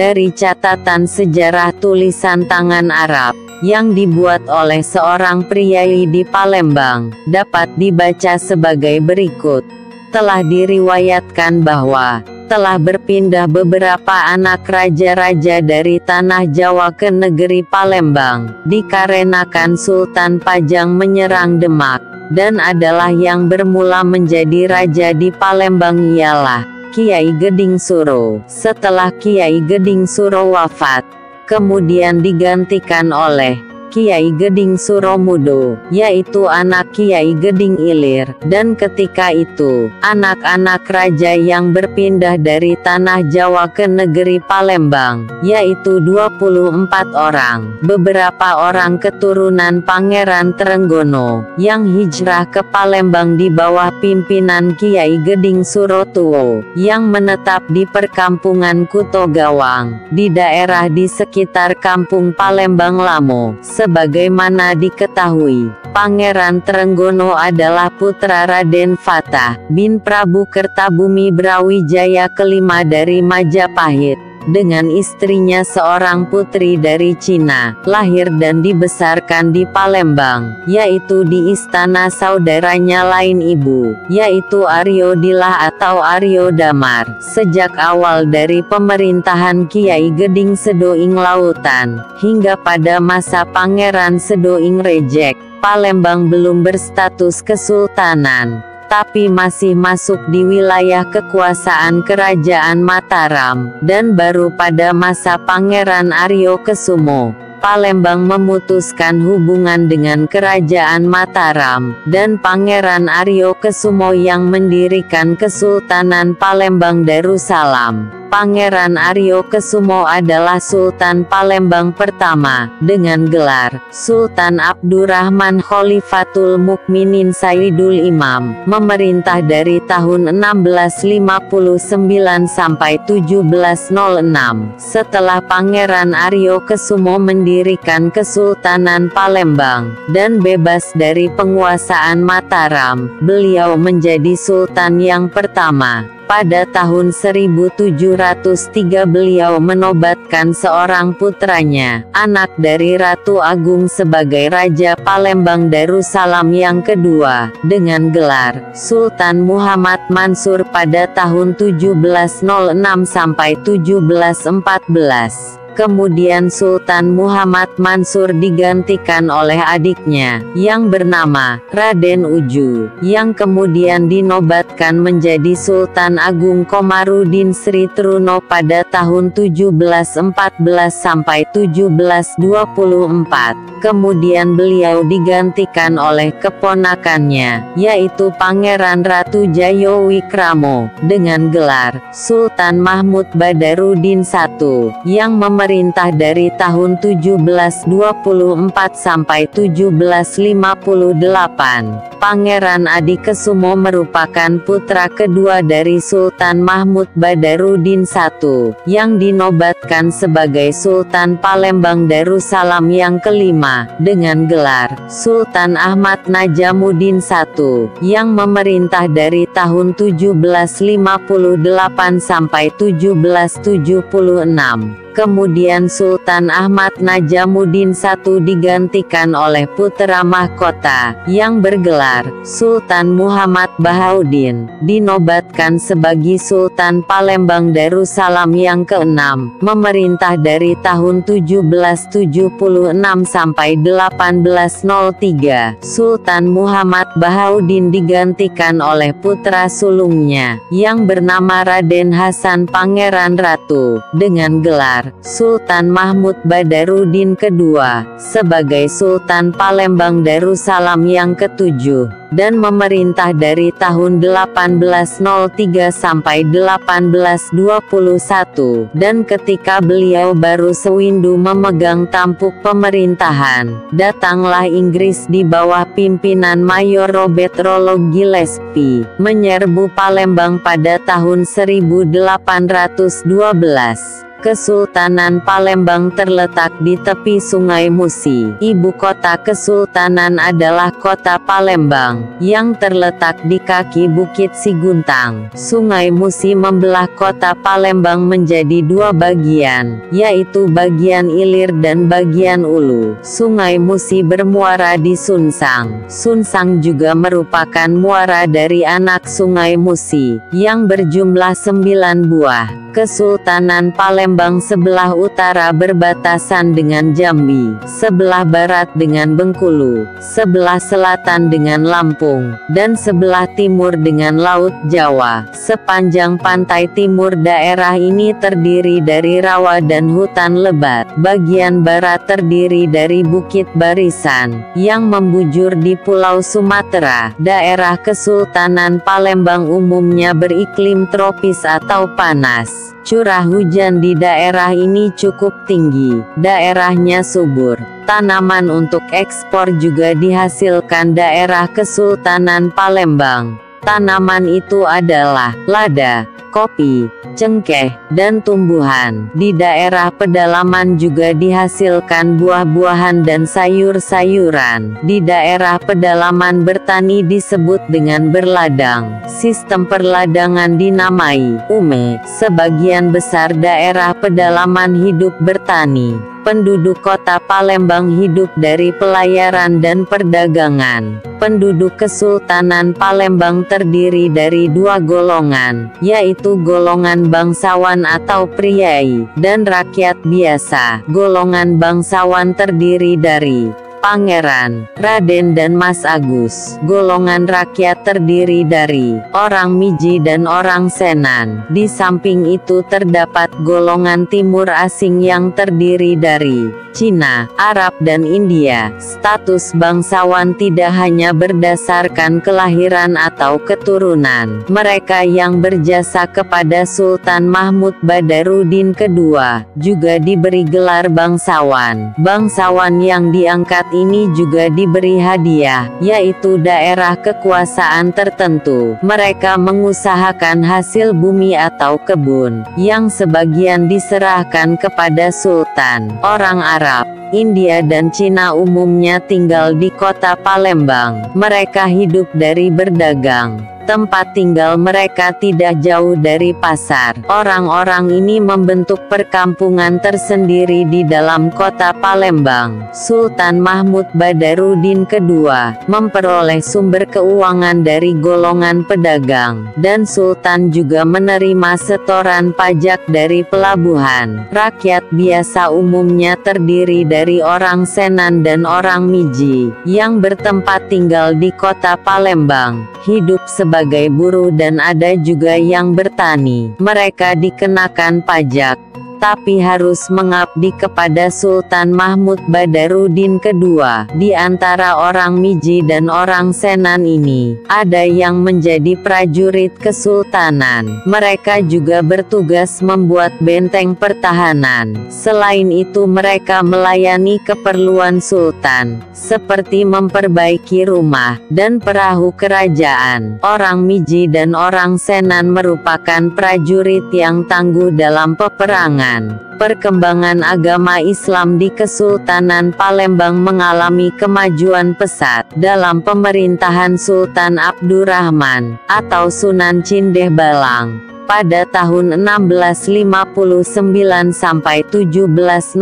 dari catatan sejarah tulisan tangan Arab yang dibuat oleh seorang priai di Palembang, dapat dibaca sebagai berikut. Telah diriwayatkan bahwa telah berpindah beberapa anak raja-raja dari tanah Jawa ke negeri Palembang, dikarenakan Sultan Pajang menyerang Demak, dan adalah yang bermula menjadi raja di Palembang ialah Kiai Geding Suro. Setelah Kiai Geding Suro wafat, kemudian digantikan oleh Kiai Geding Suromudo, yaitu anak Kiai Geding Ilir, dan ketika itu, anak-anak raja yang berpindah dari tanah Jawa ke negeri Palembang, yaitu 24 orang, beberapa orang keturunan Pangeran Trenggono, yang hijrah ke Palembang di bawah pimpinan Kiai Geding Surotuwo, yang menetap di perkampungan Kuto Gawang, di daerah di sekitar kampung Palembang Lamo. Sebagaimana diketahui, Pangeran Trenggono adalah putra Raden Fatah bin Prabu Kertabumi Brawijaya kelima dari Majapahit, dengan istrinya seorang putri dari Cina, lahir dan dibesarkan di Palembang, yaitu di istana saudaranya lain ibu, yaitu Aryo Dilah atau Aryo Damar. Sejak awal dari pemerintahan Kiai Geding Sedoing Lautan, hingga pada masa Pangeran Sedoing Rejek, Palembang belum berstatus kesultanan, tapi masih masuk di wilayah kekuasaan Kerajaan Mataram, dan baru pada masa Pangeran Aryo Kesumo, Palembang memutuskan hubungan dengan Kerajaan Mataram, dan Pangeran Aryo Kesumo yang mendirikan Kesultanan Palembang Darussalam. Pangeran Aryo Kesumo adalah Sultan Palembang pertama, dengan gelar Sultan Abdurrahman Khalifatul Mukminin Sayyidul Imam, memerintah dari tahun 1659 sampai 1706. Setelah Pangeran Aryo Kesumo mendirikan Kesultanan Palembang, dan bebas dari penguasaan Mataram, beliau menjadi Sultan yang pertama. Pada tahun 1703 beliau menobatkan seorang putranya, anak dari Ratu Agung sebagai Raja Palembang Darussalam yang kedua, dengan gelar Sultan Muhammad Mansur pada tahun 1706 sampai 1714. Kemudian Sultan Muhammad Mansur digantikan oleh adiknya, yang bernama Raden Uju, yang kemudian dinobatkan menjadi Sultan Agung Komarudin Sri Truno pada tahun 1714 sampai 1724. Kemudian beliau digantikan oleh keponakannya, yaitu Pangeran Ratu Jayawikramo, dengan gelar Sultan Mahmud Badarudin I, yang memerintah dari tahun 1724 sampai 1758. Pangeran Adikesumo merupakan putra kedua dari Sultan Mahmud Badarudin I, yang dinobatkan sebagai Sultan Palembang Darussalam yang kelima, dengan gelar Sultan Ahmad Najamuddin I, yang memerintah dari tahun 1758 sampai 1776. Kemudian Sultan Ahmad Najamuddin I digantikan oleh putra mahkota, yang bergelar Sultan Muhammad Bahauddin, dinobatkan sebagai Sultan Palembang Darussalam yang keenam, memerintah dari tahun 1776 sampai 1803. Sultan Muhammad Bahauddin digantikan oleh putra sulungnya, yang bernama Raden Hasan Pangeran Ratu, dengan gelar Sultan Mahmud Badarudin II, sebagai Sultan Palembang Darussalam yang ketujuh, dan memerintah dari tahun 1803 sampai 1821, dan ketika beliau baru sewindu memegang tampuk pemerintahan, datanglah Inggris di bawah pimpinan Mayor Robert Rollo Gillespie, menyerbu Palembang pada tahun 1812. Kesultanan Palembang terletak di tepi Sungai Musi. Ibu kota kesultanan adalah kota Palembang, yang terletak di kaki Bukit Siguntang. Sungai Musi membelah kota Palembang menjadi dua bagian, yaitu bagian Ilir dan bagian Ulu. Sungai Musi bermuara di Sunsang. Sunsang juga merupakan muara dari anak Sungai Musi, yang berjumlah 9 buah. Kesultanan Palembang sebelah utara berbatasan dengan Jambi, sebelah barat dengan Bengkulu, sebelah selatan dengan Lampung, dan sebelah timur dengan Laut Jawa. Sepanjang pantai timur daerah ini terdiri dari rawa dan hutan lebat. Bagian barat terdiri dari Bukit Barisan, yang membujur di Pulau Sumatera. Daerah Kesultanan Palembang umumnya beriklim tropis atau panas. Curah hujan di daerah ini cukup tinggi. Daerahnya subur. Tanaman untuk ekspor juga dihasilkan daerah Kesultanan Palembang. Tanaman itu adalah lada, kopi, cengkeh, dan tumbuhan. Di daerah pedalaman juga dihasilkan buah-buahan dan sayur-sayuran. Di daerah pedalaman bertani disebut dengan berladang. Sistem perladangan dinamai ume. Sebagian besar daerah pedalaman hidup bertani. Penduduk kota Palembang hidup dari pelayaran dan perdagangan. Penduduk Kesultanan Palembang terdiri dari dua golongan, yaitu golongan bangsawan atau priai, dan rakyat biasa. Golongan bangsawan terdiri dari Pangeran, Raden dan Mas Agus. Golongan rakyat terdiri dari orang Miji dan orang Senan. Di samping itu terdapat golongan timur asing yang terdiri dari Cina, Arab dan India. Status bangsawan tidak hanya berdasarkan kelahiran atau keturunan. Mereka yang berjasa kepada Sultan Mahmud Badarudin II juga diberi gelar bangsawan. Bangsawan yang diangkat ini juga diberi hadiah, yaitu daerah kekuasaan tertentu. Mereka mengusahakan hasil bumi atau kebun, yang sebagian diserahkan kepada Sultan. Orang Arab, India dan Cina umumnya tinggal di kota Palembang. Mereka hidup dari berdagang. Tempat tinggal mereka tidak jauh dari pasar. Orang-orang ini membentuk perkampungan tersendiri di dalam kota Palembang. Sultan Mahmud Badarudin II memperoleh sumber keuangan dari golongan pedagang, dan Sultan juga menerima setoran pajak dari pelabuhan. Rakyat biasa umumnya terdiri dari orang Senan dan orang Miji, yang bertempat tinggal di kota Palembang, hidup sebagai buruh dan ada juga yang bertani. Mereka dikenakan pajak, tapi harus mengabdi kepada Sultan Mahmud Badarudin II. Di antara orang Miji dan orang Senan ini, ada yang menjadi prajurit kesultanan. Mereka juga bertugas membuat benteng pertahanan. Selain itu mereka melayani keperluan sultan, seperti memperbaiki rumah dan perahu kerajaan. Orang Miji dan orang Senan merupakan prajurit yang tangguh dalam peperangan. Perkembangan agama Islam di Kesultanan Palembang mengalami kemajuan pesat dalam pemerintahan Sultan Abdurrahman atau Sunan Cindeh Balang. Pada tahun 1659 sampai 1706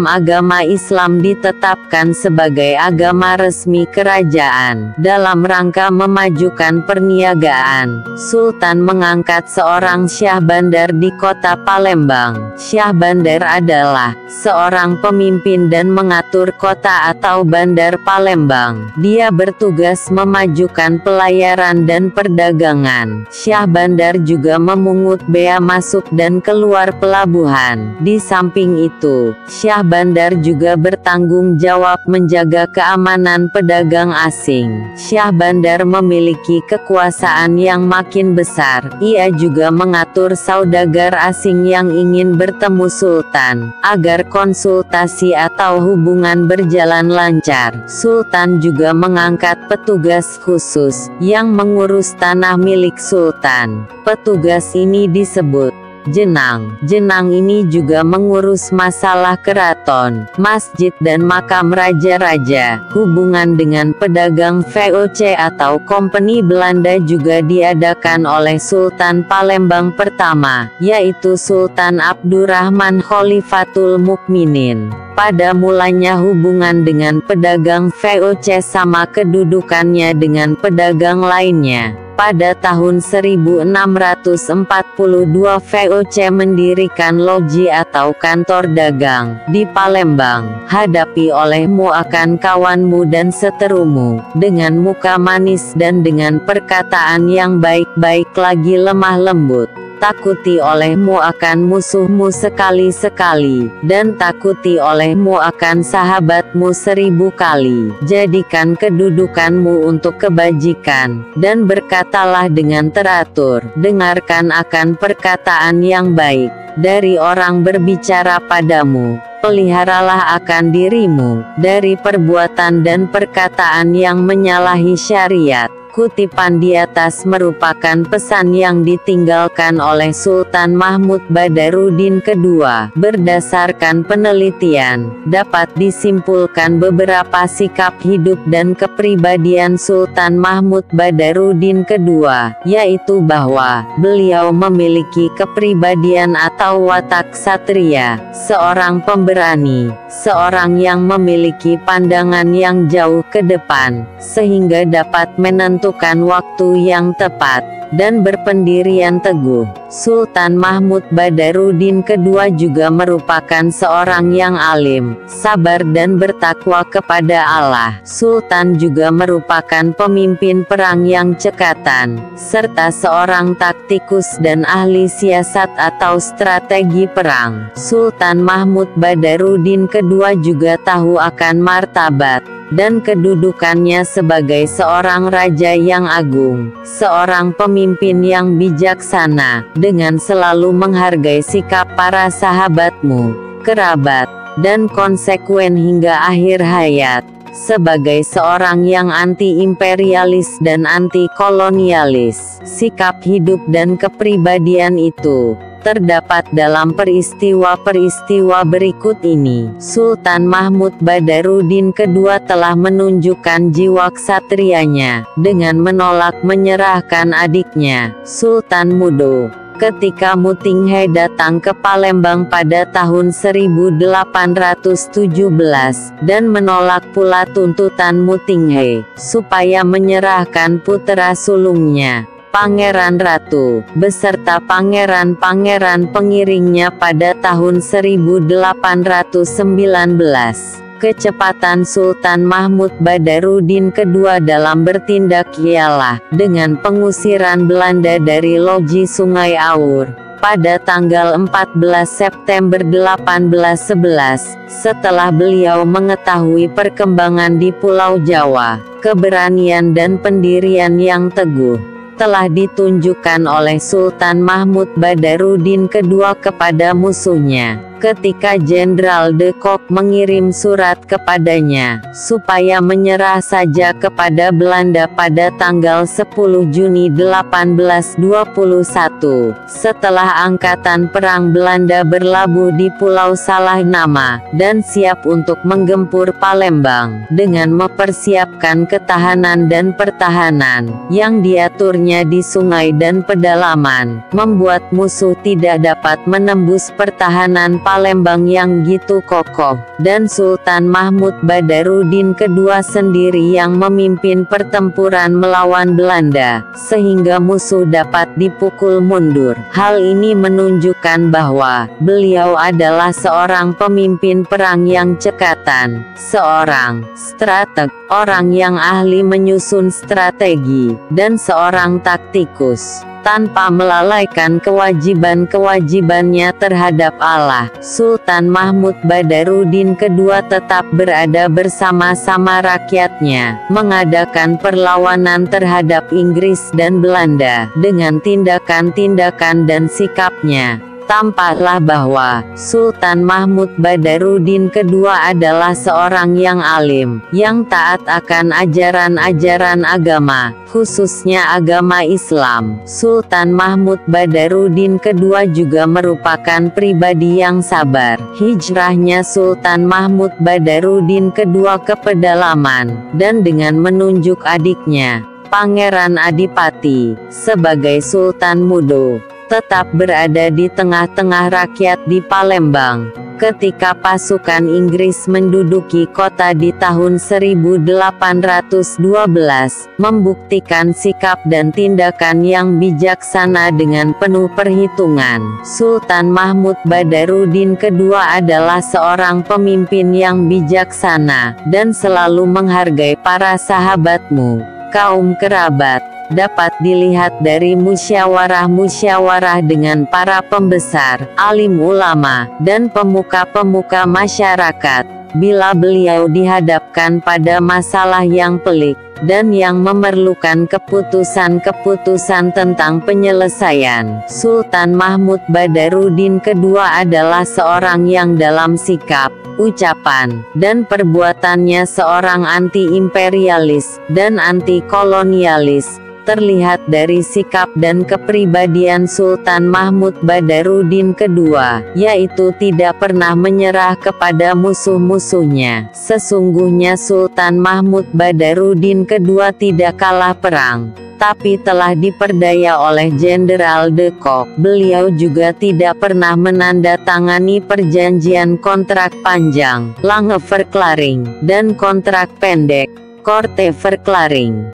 agama Islam ditetapkan sebagai agama resmi kerajaan. Dalam rangka memajukan perniagaan, Sultan mengangkat seorang Syah Bandar di kota Palembang. Syah Bandar adalah seorang pemimpin dan mengatur kota atau bandar Palembang. Dia bertugas memajukan pelayaran dan perdagangan. Syah Bandar juga memungut bea masuk dan keluar pelabuhan. Di samping itu, Syah Bandar juga bertanggung jawab menjaga keamanan pedagang asing. Syah Bandar memiliki kekuasaan yang makin besar. Ia juga mengatur saudagar asing yang ingin bertemu Sultan, agar konsultasi atau hubungan berjalan lancar. Sultan juga mengangkat petugas khusus, yang mengurus tanah milik Sultan. Petugas ini disebut Jenang. Jenang ini juga mengurus masalah keraton, masjid dan makam raja-raja. Hubungan dengan pedagang VOC atau Kompeni Belanda juga diadakan oleh Sultan Palembang pertama, yaitu Sultan Abdurrahman Khalifatul Mukminin. Pada mulanya hubungan dengan pedagang VOC sama kedudukannya dengan pedagang lainnya. Pada tahun 1642 VOC mendirikan loji atau kantor dagang di Palembang. Hadapi olehmu akan kawanmu dan seterumu, dengan muka manis dan dengan perkataan yang baik-baik lagi lemah lembut. Takuti olehmu akan musuhmu sekali-sekali, dan takuti olehmu akan sahabatmu 1000 kali. Jadikan kedudukanmu untuk kebajikan, dan berkatalah dengan teratur. Dengarkan akan perkataan yang baik dari orang berbicara padamu. Peliharalah akan dirimu dari perbuatan dan perkataan yang menyalahi syariat. Kutipan di atas merupakan pesan yang ditinggalkan oleh Sultan Mahmud Badarudin II. Berdasarkan penelitian, dapat disimpulkan beberapa sikap hidup dan kepribadian Sultan Mahmud Badarudin II, yaitu bahwa beliau memiliki kepribadian atau watak satria, seorang pemberani, seorang yang memiliki pandangan yang jauh ke depan, sehingga dapat menentukan waktu yang tepat, dan berpendirian teguh. Sultan Mahmud Badarudin II juga merupakan seorang yang alim, sabar dan bertakwa kepada Allah. Sultan juga merupakan pemimpin perang yang cekatan, serta seorang taktikus dan ahli siasat atau strategi perang. Sultan Mahmud Badarudin II juga tahu akan martabat dan kedudukannya sebagai seorang raja yang agung, seorang pemimpin yang bijaksana, dengan selalu menghargai sikap para sahabatmu, kerabat, dan konsekuen hingga akhir hayat. Sebagai seorang yang anti-imperialis dan anti-kolonialis, sikap hidup dan kepribadian itu terdapat dalam peristiwa-peristiwa berikut ini. Sultan Mahmud Badarudin II telah menunjukkan jiwa ksatrianya dengan menolak menyerahkan adiknya, Sultan Mudo, ketika Mutinghe datang ke Palembang pada tahun 1817, dan menolak pula tuntutan Mutinghe supaya menyerahkan putra sulungnya, Pangeran Ratu, beserta pangeran-pangeran pengiringnya pada tahun 1819. Kecepatan Sultan Mahmud Badarudin II dalam bertindak ialah dengan pengusiran Belanda dari Loji Sungai Aur pada tanggal 14 September 1811, setelah beliau mengetahui perkembangan di Pulau Jawa. Keberanian dan pendirian yang teguh telah ditunjukkan oleh Sultan Mahmud Badarudin II kepada musuhnya, ketika Jenderal de Kock mengirim surat kepadanya, supaya menyerah saja kepada Belanda pada tanggal 10 Juni 1821, setelah Angkatan Perang Belanda berlabuh di Pulau Salah Nama, dan siap untuk menggempur Palembang, dengan mempersiapkan ketahanan dan pertahanan, yang diaturnya di sungai dan pedalaman, membuat musuh tidak dapat menembus pertahanan Palembang yang gitu kokoh, dan Sultan Mahmud Badarudin II sendiri yang memimpin pertempuran melawan Belanda, sehingga musuh dapat dipukul mundur. Hal ini menunjukkan bahwa beliau adalah seorang pemimpin perang yang cekatan, seorang strateg, orang yang ahli menyusun strategi, dan seorang taktikus, tanpa melalaikan kewajiban-kewajibannya terhadap Allah. Sultan Mahmud Badarudin II tetap berada bersama-sama rakyatnya, mengadakan perlawanan terhadap Inggris dan Belanda, dengan tindakan-tindakan dan sikapnya tampaklah bahwa Sultan Mahmud Badarudin kedua adalah seorang yang alim, yang taat akan ajaran-ajaran agama, khususnya agama Islam. Sultan Mahmud Badarudin kedua juga merupakan pribadi yang sabar. Hijrahnya Sultan Mahmud Badarudin kedua ke pedalaman, dan dengan menunjuk adiknya, Pangeran Adipati, sebagai Sultan Mudo, tetap berada di tengah-tengah rakyat di Palembang. Ketika pasukan Inggris menduduki kota di tahun 1812, membuktikan sikap dan tindakan yang bijaksana dengan penuh perhitungan. Sultan Mahmud Badarudin kedua adalah seorang pemimpin yang bijaksana, dan selalu menghargai para sahabatmu, kaum kerabat. Dapat dilihat dari musyawarah-musyawarah dengan para pembesar, alim ulama, dan pemuka-pemuka masyarakat. Bila beliau dihadapkan pada masalah yang pelik, dan yang memerlukan keputusan-keputusan tentang penyelesaian, Sultan Mahmud Badarudin kedua adalah seorang yang dalam sikap, ucapan, dan perbuatannya seorang anti-imperialis, dan anti-kolonialis. Terlihat dari sikap dan kepribadian Sultan Mahmud Badarudin kedua, yaitu tidak pernah menyerah kepada musuh-musuhnya. Sesungguhnya Sultan Mahmud Badarudin kedua tidak kalah perang, tapi telah diperdaya oleh Jenderal de Kock. Beliau juga tidak pernah menandatangani perjanjian kontrak panjang, lange verklaring, dan kontrak pendek, korte verklaring.